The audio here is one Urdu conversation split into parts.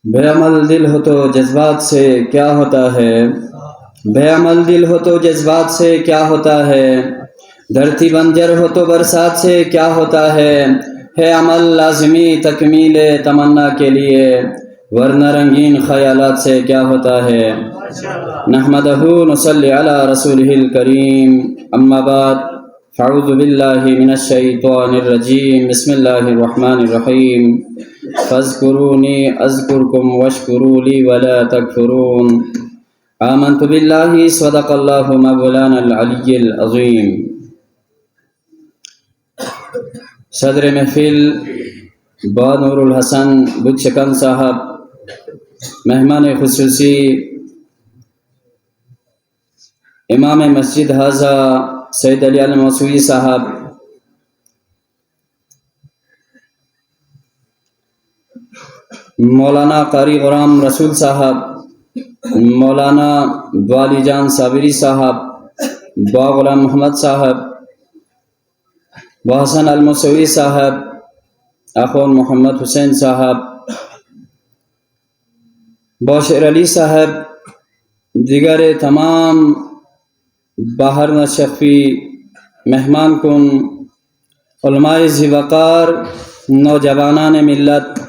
بے عمل دل ہو تو جذبات سے کیا ہوتا ہے، بے عمل دل ہو تو جذبات سے کیا ہوتا ہے، دھرتی بنجر ہو تو برسات سے کیا ہوتا ہے عمل لازمی تکمیل تمنا کے لیے، ورنہ رنگین خیالات سے کیا ہوتا ہے۔ نحمدہ نصلی علی رسولہ الکریم، اما بعد فاعوذ باللہ من الشیطان الرجیم، بسم اللہ الرحمن الرحیم۔ فاذکرونی اذکرکم واشکروا لی ولا تکفرون۔ آمنت باللہ صدق اللہ مولانا العلی العظیم۔ صدر محفل با نور الحسن بچکن صاحب، مہمان خصوصی امام مسجد حاضہ سید علی الموسوی صاحب، مولانا قاری غلام رسول صاحب، مولانا دوالی جان صابری صاحب، با غلام محمد صاحب، با حسن الموسوی صاحب، اخون محمد حسین صاحب، با شیر علی صاحب، دیگر تمام باہر نشفی مہمان کن علماء ذی وقار، نوجوانان ملت،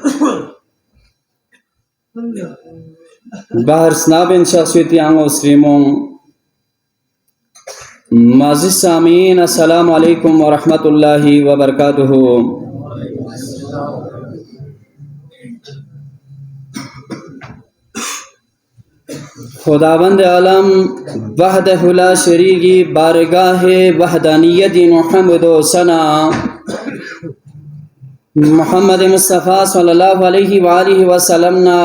باہر سنابن شخصیتی آنگو سریمون، معزز سامعین، السلام علیکم ورحمۃ اللہ وبرکاتہ۔ خداوند عالم وحدہ لا شریکی بارگاہ وحدانیت محمد و ثنا، محمد مصطفیٰ صلی اللہ علیہ وآلہ وسلم نا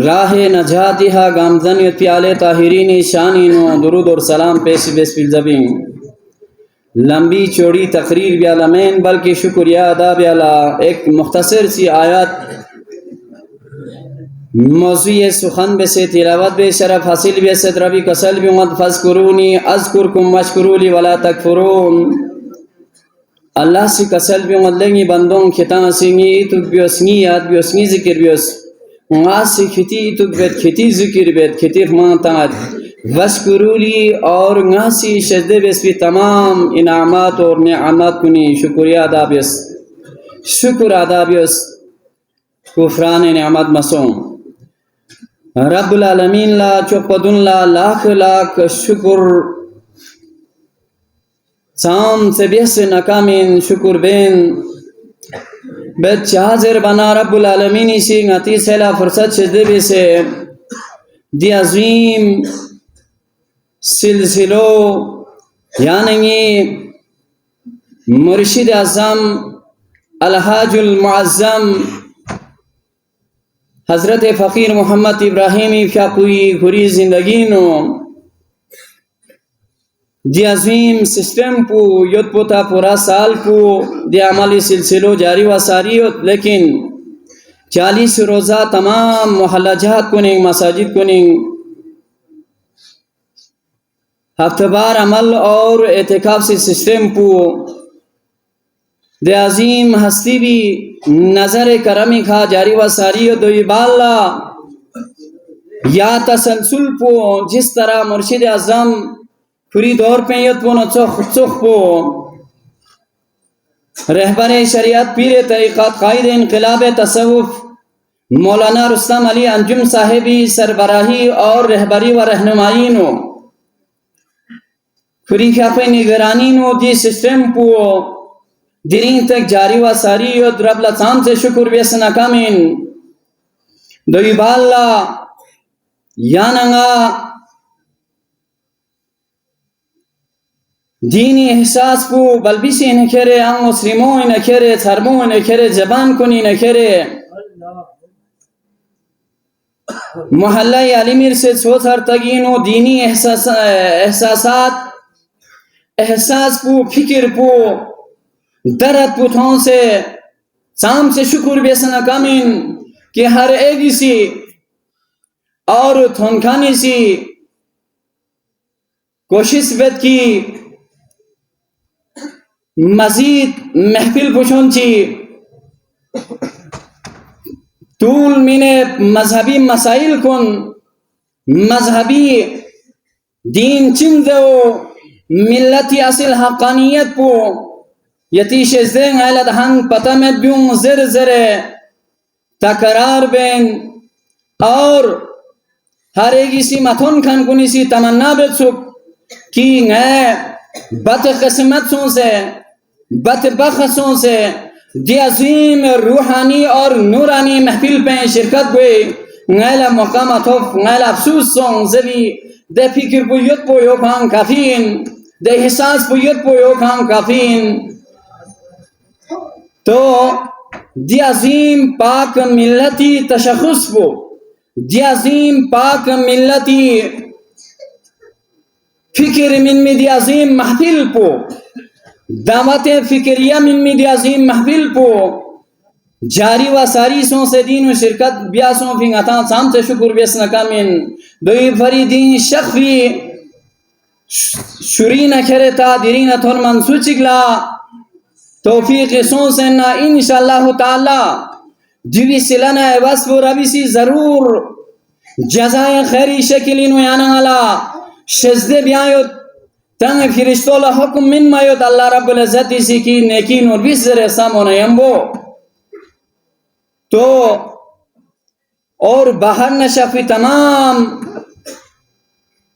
راہ نجات ہا گامزن پیالے طاہرین شانی نو درود اور سلام پیش بسپل زبین۔ لمبی چوڑی تقریر بیالا مین بلکہ شکریہ ادا بیالا ایک مختصر سی آیات موضوع سخن بے سے تلاوت بے شرف حاصل بے سے ربی کسل بے مد فذکرونی اذکرکم واشکروا لی ولا تکفرون۔ اللہ سے کسل بے مد لنگی بندوں کھتاں سنگی تو بیوسنگی یاد بیوسنگی ذکر بیوس وہاں سے کھتی تو بیت کھتی ذکر بیت کھتی رمان تاعت واشکروا لی، اور وہاں سے شجدے بیس بھی تمام انعامات اور نعمات کنی شکریہ ادا بیس، شکر ادا بیس، کفران نعمت مسوم رب العالمین لا چوپدن لا لاکھ لاکھ شکر، سام سے بیس نکامین شکر بین بیت چاہزر بنا رب العالمین اسی غتی سیلا فرصت شدے بے سے دی عظیم سلسلو یعنی مرشد اعظم الحاج المعظم حضرت فقیر محمد ابراہیمی فیاقوی گھری زندگی نو دی عظیم سسٹم پو یود پوتا پورا سال پو دی عملی سلسلو جاری و ساری، لیکن 40 روزہ تمام محلہ جہاد کننگ مساجد کننگ ہفتہ بار عمل اور اعتکاف سے سسٹم پو دی عظیم ہستی بھی نظر کرمی کھا جاری و ساری دوی بالا یا تسلسل پو جس طرح مرشد اعظم پوری دور پیت پو نچخ چخ پو رہبر شریعت پیر طریقات قائد انقلاب تصوف مولانا رستم علی انجم صاحبی سربراہی اور رہبری و رہنمائی نو پوری خیافہ نگرانی نو دی سسٹم پو دین تک جاری و ساری اور رب لطان سے شکر بیس نکامین دوی بالا یاننگا دینی احساس پو بلبیسی نکھرے آن مسلموں نکھرے تھرموں نکھرے زبان کنی نکھرے محلہ علیمیر سے سوتھر تگینو دینی احساسات احساس پو فکر پو درد پو تھون سے سام سے شکر بیسنا کامین کہ ہر ایک سی اور تھونکانی سی کوشش بیت کی مزید محفل پوچھون چی طول من مذہبی مسائل کن مذہبی دین چندو ملتی اصل حقانیت پو یتیش ازدین غیلت ہنگ پتمت بیون زر زر تقرار بین اور ہر ایک اسی متھن کھن کنی سی تمنا بیت سک کی غیر بد قسمت سوں سے بد بخصوں سے دی عظیم روحانی اور نورانی محفل پہ شرکت ہوئی غیلہ مقامت ہو غیلہ افسوس سوں زبی دے فکر پو یت پو یوکھان کافین دے حساس پو یت پو یوکھان کافین تو دی عظیم پاک ملتی تشخص پو دی عظیم پاک ملتی فکر من دی عظیم محفل پو دعوت فکریہ من دی عظیم محفل پو جاری و ساری سوں سے دین و شرکت بیاسوں فی غطان سام سے شکر بیس نکامن دوئی فری دین شخفی شرین کھرتا دیرین تھول منسو چگلا توفیق سوں سے نا انشاءاللہ تعالی دیوی سلانہ وصف و ربی سی ضرور جزائے خیری شکلین و یانا علا شزدے بیایت تنگ فرشتو اللہ حکم من مایت اللہ رب العزت اسی کی نیکین اور بیس ذرے سامونا یمبو تو اور باہر نشفی تمام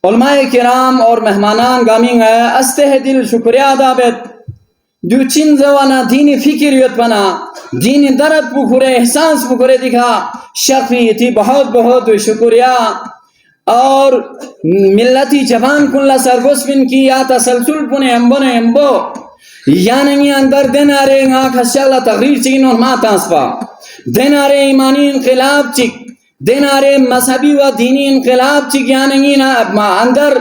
علماء کرام اور مہمانان گامین ہے استہ دل شکریہ عدابت جو چین زوانا دینی فکر یت بنا دینی درد پکھرے احساس پکھرے دکھا شفی تھی بہت بہت شکریہ اور ملتی جبان کن سرگوس بن کی یا تسلسل پنے امبو یعنی اندر دن آرے آنکھ حسیالہ تغییر چکن اور ماں تانسپا دن آرے ایمانی انقلاب چک دن آرے مذہبی و دینی انقلاب چک یعنی اندر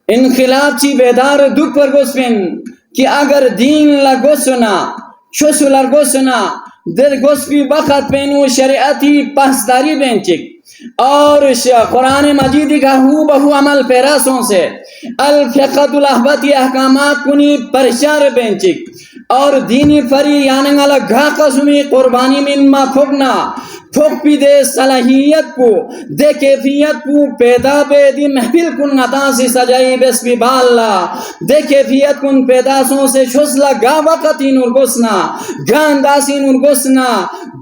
انقلاب چی بیدار دکھ پر گوس بن کہ اگر دین لگو سنا چھوسو لگو سنا در گوس بھی وقت پینو شریعتی پاسداری بین چک اور قرآن مجید کا ہو بہو عمل پیراسوں سے الفقۃ الاحبتی احکامات کنی پرشار بینچک اور دینی فری یعنی اللہ گھا قسمی قربانی من ما پھگنا پھگ پی دے صلاحیت کو دے کیفیت کو پیدا بے دی محفل کن نتا سی سجائی بس بی بالا دے کیفیت کن پیدا سوں سے شسلا گا وقتی نور گسنا گا انداسی نور گسنا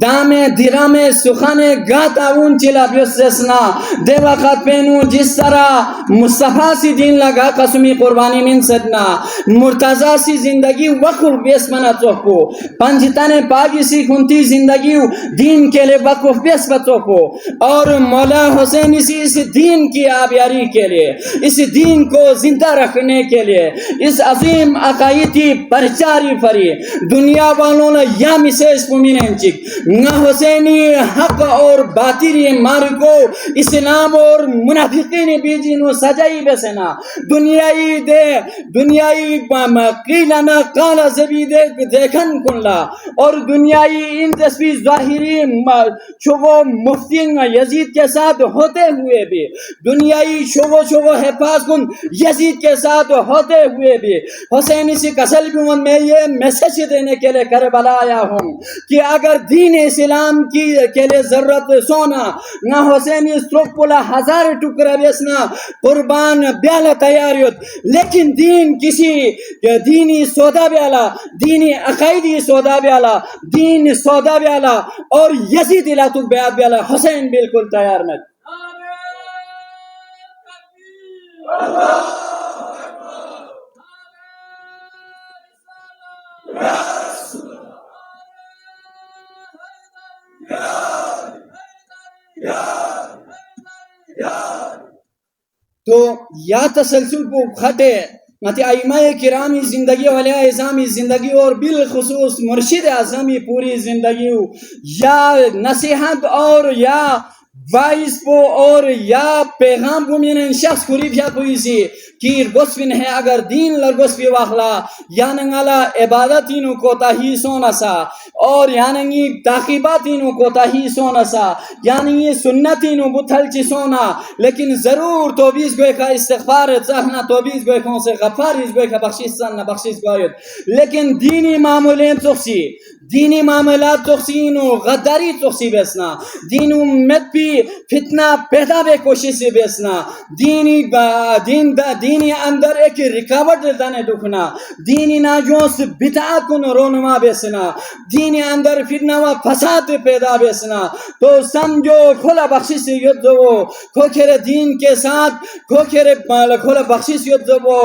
دامے دیرامے سخانے گا تاون چلا بیسنا دے وقت پینو جس طرح مصطفیٰ سی دین لگا قسمی قربانی من صدنا مرتضی سی زندگی وقف بیس منا چوکو پنجتانے پاگی سی کنتی زندگی دین کے لئے وقف بیس بچوکو اور مولا حسین اس دین کی آبیاری کے لئے اس دین کو زندہ رکھنے کے لئے اس عظیم عقائدی پرچاری فری دنیا والوں نے یا مسیج پومینن چک نہ حسینی حق اور باطری مارکو اسلام اور منافقین بیجینو سجائی بسنا دنیای قیلنا قالا زبی دیکھن کنلا اور دنیای ان تصویر ظاہری شوو مفتی یزید کے ساتھ ہوتے ہوئے بھی دنیای شوو حفاظ کن یزید کے ساتھ ہوتے ہوئے بھی حسینی سی کسل بھی میں یہ میسیج دینے کے لئے کربلا آیا ہوں کہ اگر دین اسلام کی کے لئے ضرورت سونا نہ حسینی سٹروکولا 1000 ٹکرہ بیسنا قربان بیالا تیاریت لیکن دین کسی دینی سودا بیالا دینی عقائدی سودا بیالا دین سودا بیالا اور یزید الاتو بیاد بیالا حسین بالکل تیار میں تو یا تسلسل کو کھٹے ماتی ائمہ کرامی زندگی والی اعظامی زندگی اور بالخصوص مرشد اعظمی پوری زندگی یا نصیحت اور یا وائس پو اور یا پیغام کو میں شخص قریب یا کوئی سی کیر گسفن ہے اگر دین لرگسفی واخلا یا ننگالا عبادتینو کو تاہی سونا سا اور یعنی تاقیباتینو کوتاہی سونا سا یعنی یہ سنتینو بتھل چی سونا لیکن ضرور توبیز گوئے کا استغفار چاہنا توبیز گوئے کھوں سے غفاریز گوئے کا بخشیش سننا بخشیش گوئے لیکن دینی معاملین تخصی دینی معاملات تخصینو غداری تخصی بیسنا دینو مت بھی فتنہ پیدا بے کوشش سے بیسنا دینی اندر ایک رکاوٹ دانے دکھنا دینی ناجوس بدعات کن رونما بیسنا دینی اندر فتنہ و فساد پیدا بیسنا تو سمجھو کھلا بخشش سے یدو کھوکھر دین کے ساتھ کھوکھر کھلا بخشش یدو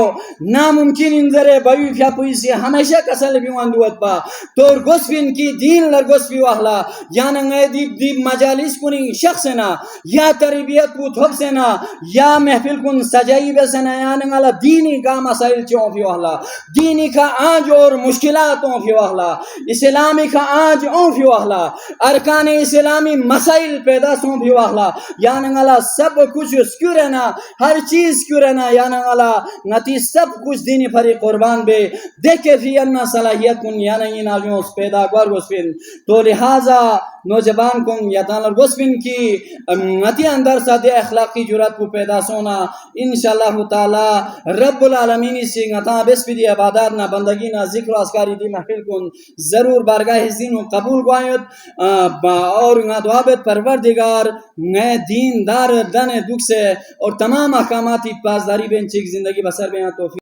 ناممکن انذرے بیو فیا پویسی ہمیشہ کسل بیواندوت با تو گسفین کی دین لرگس بیو احلا یعنی دیب مجالس کنی شخص نا یا تربیت کو تھوب سنا یا محفل کن سجائی بسنا یعنی والا دینی کا مسائل چون فیو احلا دینی کا آج اور مشکلاتوں فیو احلا اسلامی کا آج اون فیو احلا ارکان اسلامی مسائل پیدا سون فیو احلا یعنی والا سب کچھ کیوں رہنا ہر چیز کیوں رہنا یعنی والا نتی سب کچھ دینی پھری قربان بے دیکھے فی انہ صلاحیت کن یعنی ناجوں پیدا کر گسفین تو لہذا نوجوان کن یا تانر گسفین کی نتی اندر ساتھ اخلاقی جرات کو پیدا سونا انشاءاللہ تعالی رب العالمین سے نتا بس بھی دی عبادات نہ بندگی نہ ذکر و اذکاری دی محفل کن ضرور بارگاہ دین و قبول گوائیت اور نہ دعابت پروردگار نئے دین دار دن دکھ سے اور تمام احکاماتی پاسداری بین چیک زندگی بسر بین توفیق